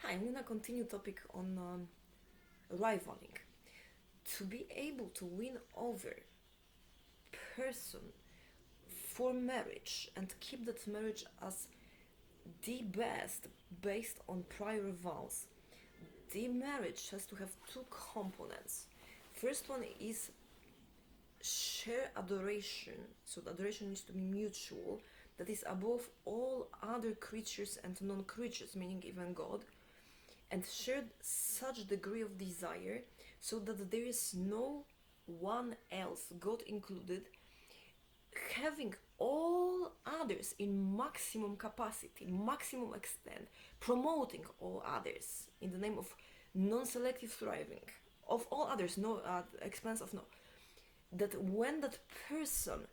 I'm gonna continue topic on rivaling. To be able to win over person for marriage and keep that marriage as the best based on prior vows, the marriage has to have two components. First one is share adoration, so the adoration needs to be mutual, that is above all other creatures and non-creatures, meaning even God, and shared such degree of desire so that there is no one else, God included, having all others in maximum capacity, maximum extent, promoting all others in the name of non-selective thriving of all others, no expense of no. That when that person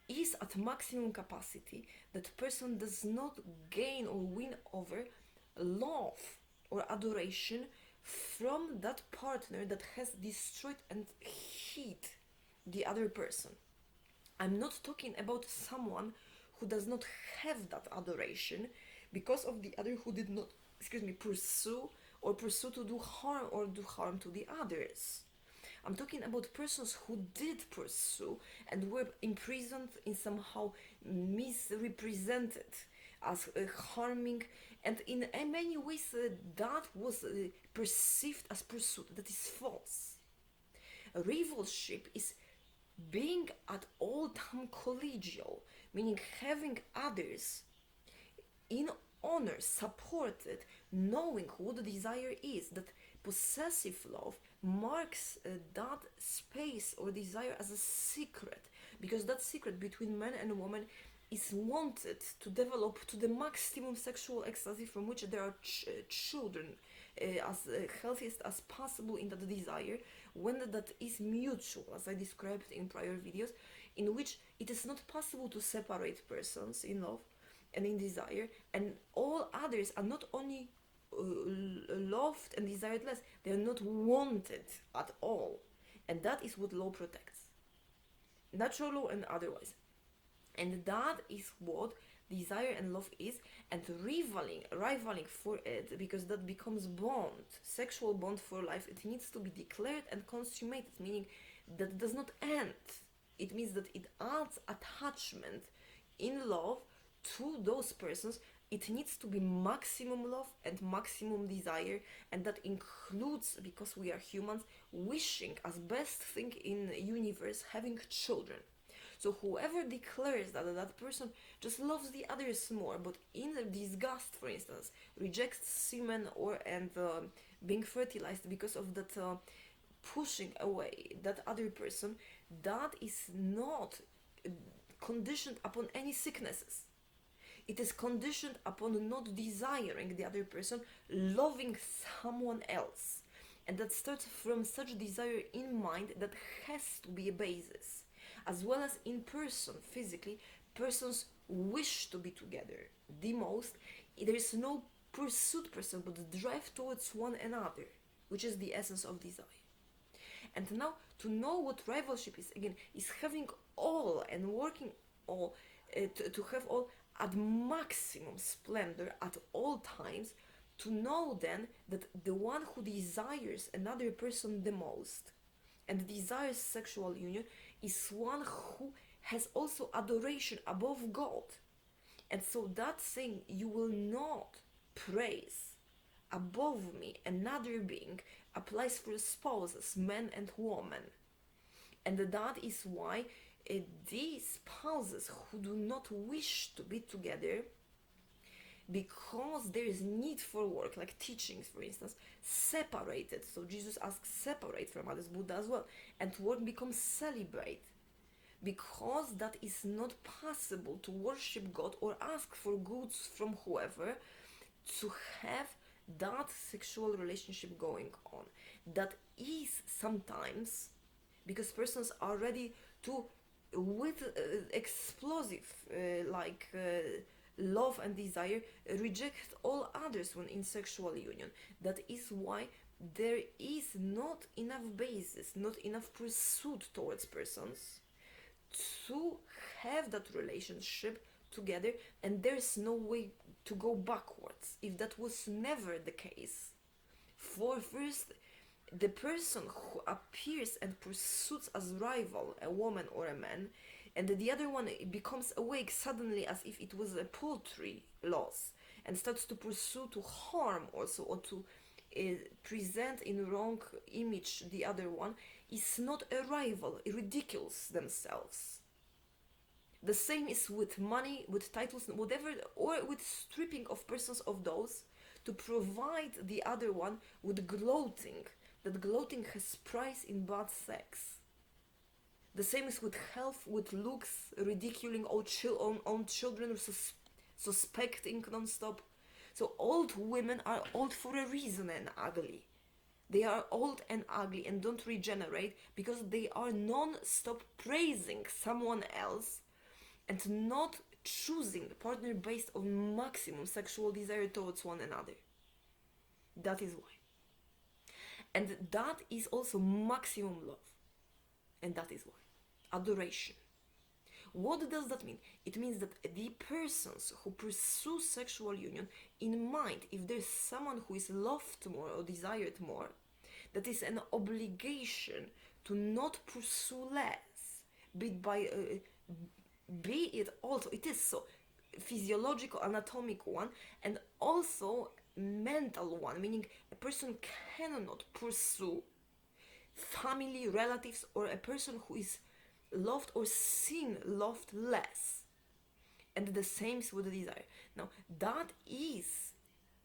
is at maximum capacity, that person does not gain or win over love or adoration from that partner that has destroyed and hit the other person. I'm not talking about someone who does not have that adoration because of the other who did not, pursue to do harm or do harm to the others. I'm talking about persons who did pursue and were imprisoned in somehow misrepresented as harming, and in many ways that was perceived as pursuit. That is false. Rivalship is being at all time collegial, meaning having others in honor, supported, knowing what the desire is, that possessive love marks that space or desire as a secret, because that secret between man and woman is wanted to develop to the maximum sexual ecstasy from which there are children as healthiest as possible in that desire, when that is mutual, as I described in prior videos, in which it is not possible to separate persons in love and in desire, and all others are not only loved and desired less, they are not wanted at all. And that is what law protects, natural law and otherwise. And that is what desire and love is, and rivaling for it, because that becomes bond, sexual bond for life. It needs to be declared and consummated, meaning that it does not end. It means that it adds attachment in love to those persons. It needs to be maximum love and maximum desire, and that includes, because we are humans, wishing as best thing in universe, having children. So whoever declares that that person just loves the others more, but in disgust, for instance, rejects semen or and being fertilized because of that pushing away that other person, that is not conditioned upon any sicknesses. It is conditioned upon not desiring the other person, loving someone else. And that starts from such desire in mind that has to be a basis. As well as in person, physically, persons wish to be together the most. There is no pursuit person, but drive towards one another, which is the essence of desire. And now, to know what rivalship is, again, is having all and working all, to have all at maximum splendor at all times, to know then that the one who desires another person the most and desires sexual union is one who has also adoration above God. And so that saying, you will not praise above me another being, applies for spouses, men and women. And that is why these spouses who do not wish to be together, because there is need for work, like teachings for instance, separated. So Jesus asks, separate from others, Buddha as well, and work becomes celibate, because that is not possible to worship God or ask for goods from whoever, to have that sexual relationship going on. That is sometimes because persons are ready to, with explosive love and desire, reject all others when in sexual union. That is why there is not enough basis, not enough pursuit towards persons to have that relationship together, and there's no way to go backwards. If that was never the case, for first, the person who appears and pursues as rival a woman or a man, and the other one becomes awake suddenly as if it was a poultry loss, and starts to pursue to harm also, or to present in wrong image the other one, is not a rival. It ridicules themselves. The same is with money, with titles, whatever, or with stripping of persons of those to provide the other one with gloating. That gloating has price in bad sex. The same is with health, with looks, ridiculing own children, suspecting non-stop. So old women are old for a reason and ugly. They are old and ugly and don't regenerate because they are non-stop praising someone else and not choosing a partner based on maximum sexual desire towards one another. That is why. And that is also maximum love. And that is why. Adoration. What does that mean? It means that the persons who pursue sexual union, in mind, if there's someone who is loved more or desired more, that is an obligation to not pursue less, be it also, it is so, physiological, anatomical one, and also mental one, meaning a person cannot pursue family, relatives, or a person who is loved or seen loved less. And the same is with the desire. Now, that is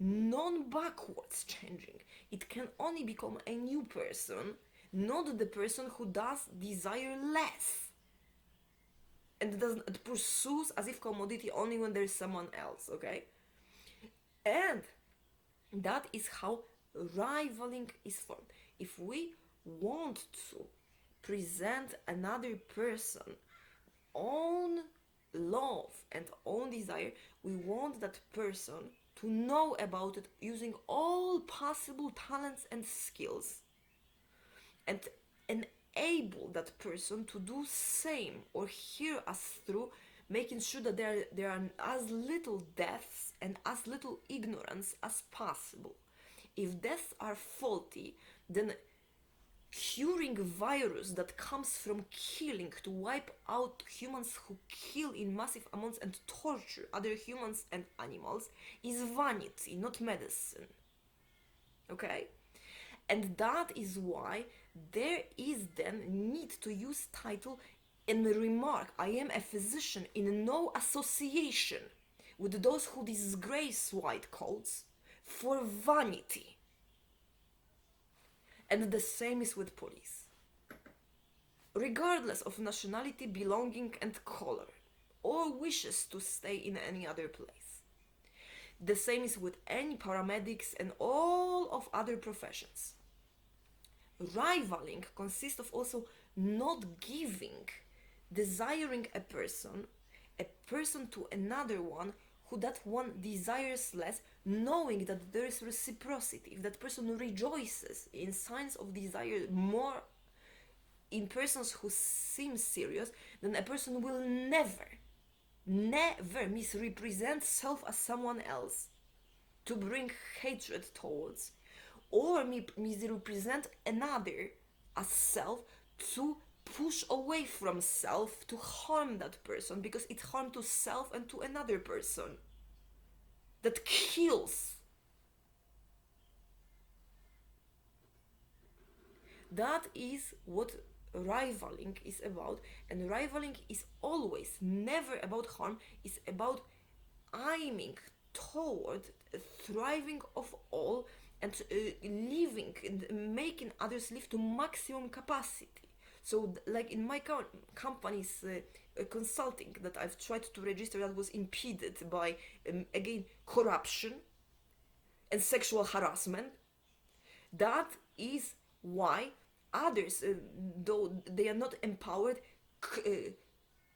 non-backwards changing. It can only become a new person, not the person who does desire less. And it pursues as if commodity only when there is someone else, okay? And that is how rivaling is formed. If we want to present another person own love and own desire, we want that person to know about it using all possible talents and skills, and enable that person to do same or hear us through, making sure that there are as little deaths and as little ignorance as possible. If deaths are faulty, then curing virus that comes from killing to wipe out humans who kill in massive amounts and torture other humans and animals is vanity, not medicine. Okay? And that is why there is then need to use title and remark, I am a physician, in no association with those who disgrace white coats for vanity. And the same is with police. Regardless of nationality, belonging and color, or wishes to stay in any other place. The same is with any paramedics and all of other professions. Rivaling consists of also not giving, desiring a person to another one who that one desires less, knowing that there is reciprocity. If that person rejoices in signs of desire more in persons who seem serious, then a person will never misrepresent self as someone else to bring hatred towards, or misrepresent another as self to push away from self to harm that person, because it harm to self and to another person. That kills. That is what rivaling is about, and rivaling is always never about harm. It's about aiming toward thriving of all and living and making others live to maximum capacity. So like in my company's consulting that I've tried to register, that was impeded by again corruption and sexual harassment. That is why others, though they are not empowered,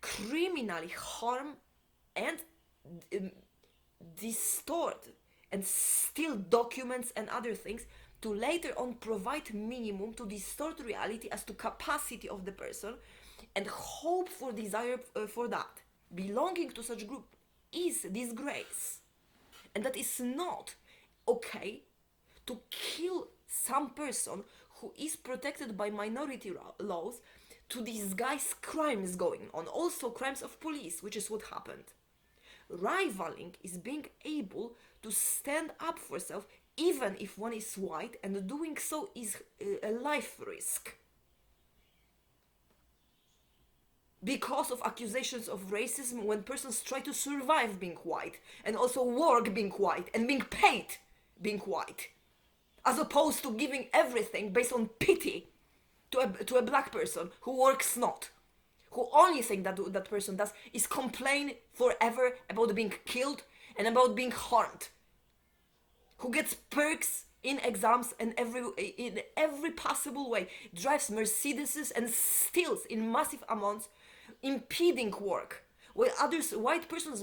criminally harm and distort and steal documents and other things to later on provide minimum to distort reality as to capacity of the person and hope for desire for that. Belonging to such group is disgrace. And that is not okay to kill some person who is protected by minority laws to disguise crimes going on, also crimes of police, which is what happened. Rivaling is being able to stand up for self even if one is white, and doing so is a life risk. Because of accusations of racism when persons try to survive being white, and also work being white, and being paid being white, as opposed to giving everything based on pity to a black person who works not, who only thing that person does is complain forever about being killed and about being harmed, who gets perks in exams and in every possible way, drives Mercedeses and steals in massive amounts, impeding work, while others, white persons